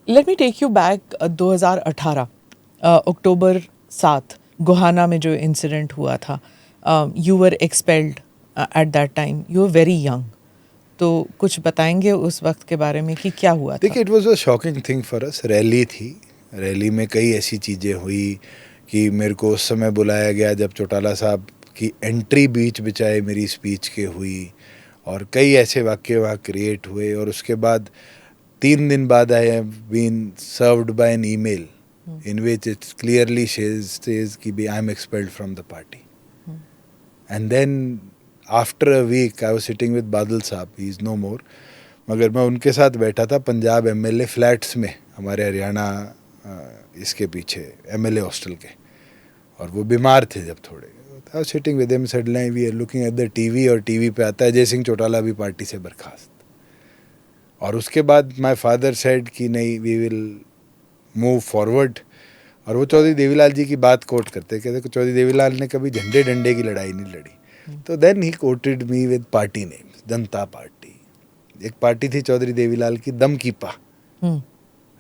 Late me take you back 2018 October 7 Gohana में जो incident हुआ था. You were expelled at that time. You were very young. तो कुछ बताएंगे उस वक्त के बारे में कि क्या हुआ था? देखिए, it was a shocking thing for us. Rally थी, रैली में कई ऐसी चीज़ें हुई कि मेरे को उस समय बुलाया गया जब चौटाला साहब की एंट्री बीच बिचाए मेरी स्पीच के हुई, और कई ऐसे वाक्य वहाँ क्रिएट हुए. और उसके बाद 3 दिन बाद I have been served by an email in which it clearly says कि I am expelled from the party. And then after a week I was sitting with बादल साहब, he is no more. मगर मैं उनके साथ बैठा था Punjab MLA flats में, हमारे हरियाणा इसके पीछे एमएलए हॉस्टल के, और वो बीमार थे जब थोड़े. I was sitting with him, suddenly we are looking at the TV, और टीवी पे आता है जय सिंह चौटाला भी पार्टी से बर्खास्त. और उसके बाद माय फादर सेड कि नहीं, वी विल मूव फॉरवर्ड. और वो चौधरी देवीलाल जी की बात कोट करते, कहते चौधरी देवीलाल ने कभी झंडे डंडे की लड़ाई नहीं लड़ी. तो then he quoted me with party names. Janata Party, एक पार्टी थी चौधरी देवीलाल की, दम की पा,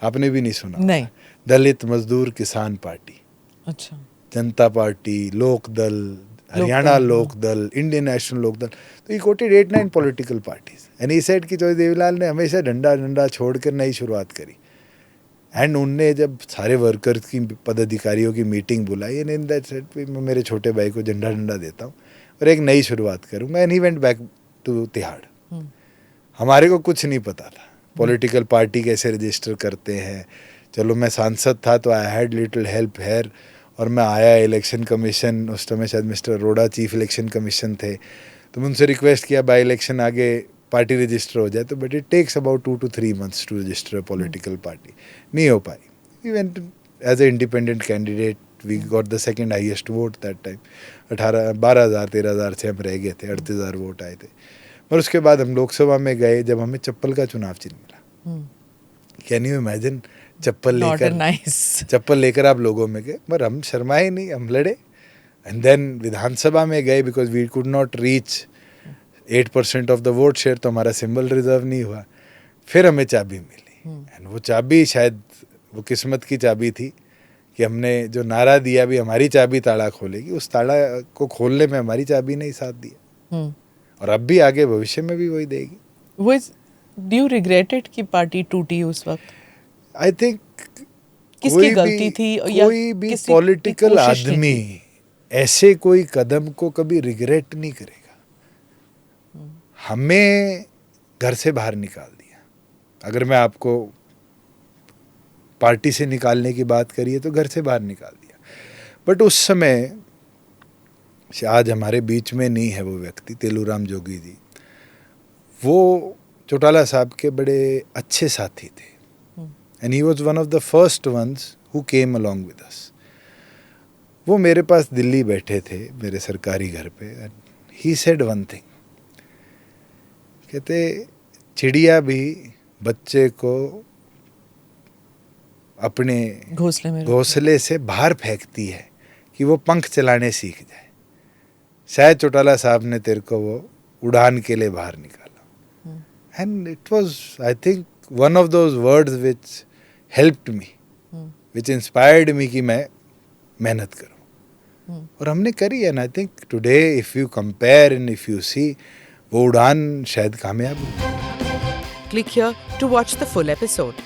आपने भी नहीं सुना? नहीं. दलित मजदूर किसान पार्टी, अच्छा. जनता पार्टी, लोक दल, हरियाणा लोक दल, इंडियन नेशनल लोक दल. तो ही coated 8-9 political parties and he said कि चौधरी देवीलाल ने हमेशा डंडा डंडा छोड़कर नई शुरुआत करी. एंड उनने जब सारे वर्कर्स की, पदाधिकारियों की मीटिंग बुलाई, एंड इन दैट सेड मैं मेरे छोटे भाई को झंडा डंडा देता हूँ और एक नई शुरुआत करूँगा. And he went back to Tihar. हमारे को कुछ नहीं पता था पॉलिटिकल पार्टी कैसे रजिस्टर करते हैं. चलो मैं सांसद था तो I had little help here. और मैं आया इलेक्शन कमीशन, उस समय शायद mister Arora chief election commission थे, तो मैं उनसे रिक्वेस्ट किया बाई इलेक्शन आगे पार्टी रजिस्टर हो जाए. तो but it takes about 2 to 3 months to register a political party. नहीं हो पाई. We went as a independent candidate. We got the second highest vote that time. 12,000-13,000 से हम रह गए थे. 38,000 वोट आए थे. और उसके बाद हम लोकसभा में गए जब हमें चप्पल का चुनाव चिन्ह मिला. Can you imagine? चप्पल लेकर आप लोगों में गए, पर हम शर्माए नहीं, हम लड़े. एंड देन विधानसभा में गए because we could not reach 8% of the vote share, तो हमारा सिंबल रिजर्व नहीं हुआ. फिर हमें चाबी मिली. एंड वो चाबी शायद वो किस्मत की चाबी थी कि हमने जो नारा दिया भी हमारी चाबी ताला खोलेगी, उस ताला को खोलने में हमारी चाबी ने ही साथ दिया. और अब भी आगे भविष्य में भी वही देगी. डू यू रिग्रेट इट कि पार्टी टूटी उस वक्त? आई थिंक किसकी गलती थी? कोई भी पॉलिटिकल आदमी ऐसे कोई कदम को कभी रिग्रेट नहीं करेगा. हमें घर से बाहर निकाल दिया. अगर मैं आपको पार्टी से निकालने की बात करिए तो घर से बाहर निकाल दिया. बट उस समय, आज हमारे बीच में नहीं है वो व्यक्ति, तेलूराम जोगी जी, वो चौटाला साहब के बड़े अच्छे साथी थे. And he was one of the first ones who came along with us. वो मेरे पास दिल्ली बैठे थे मेरे सरकारी घर पे. And he said one thing, कहते चिड़िया भी बच्चे को अपने घोंसले से बाहर फेंकती है कि वो पंख चलाने सीख जाए. शायद चौटाला साहब ने तेरे को वो उड़ान के लिए बाहर निकाला. And it was, I think, one of those words which helped me, which inspired me कि मैं मेहनत करूं. और हमने करी. And I think today if you compare and if you see, वो उड़ान शायद कामयाब हुई. Click here to watch the full episode.